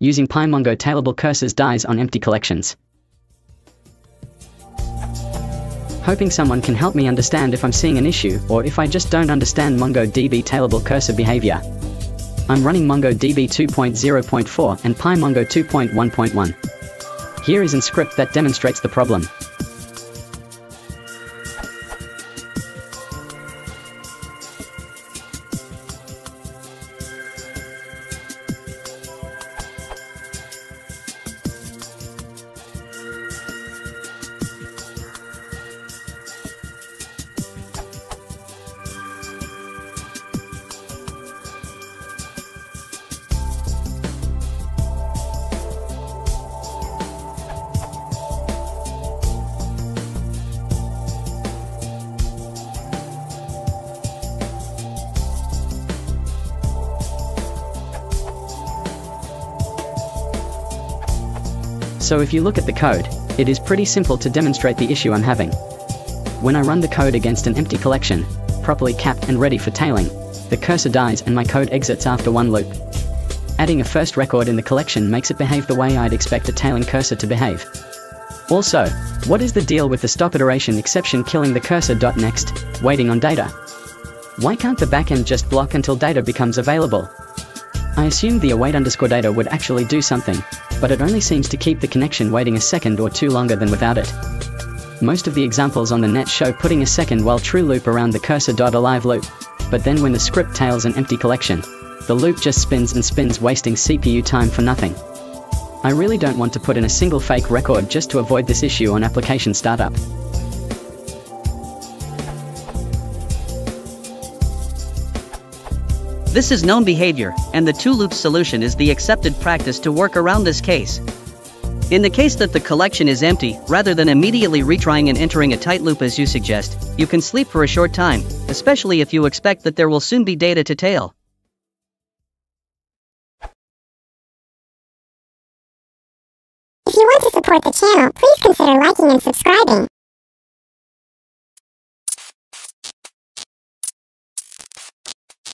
using Pymongo Tailable cursors dies on empty collections. Hoping someone can help me understand if I'm seeing an issue, or if I just don't understand MongoDB Tailable cursor behavior. I'm running MongoDB 2.0.4 and Pymongo 2.1.1. Here is a script that demonstrates the problem. So if you look at the code, it is pretty simple to demonstrate the issue I'm having. When I run the code against an empty collection, properly capped and ready for tailing, the cursor dies and my code exits after one loop. Adding a first record in the collection makes it behave the way I'd expect a tailing cursor to behave. Also, what is the deal with the stop iteration exception killing the cursor? Next, waiting on data. Why can't the backend just block until data becomes available? I assumed the await_data would actually do something, but it only seems to keep the connection waiting a second or two longer than without it. Most of the examples on the net show putting a second while true loop around the cursor. A live loop, but then when the script tails an empty collection, the loop just spins and spins, wasting CPU time for nothing. I really don't want to put in a single fake record just to avoid this issue on application startup. This is known behavior, and the two-loop solution is the accepted practice to work around this case. In the case that the collection is empty, rather than immediately retrying and entering a tight loop as you suggest, you can sleep for a short time, especially if you expect that there will soon be data to tail. If you want to support the channel, please consider liking and subscribing.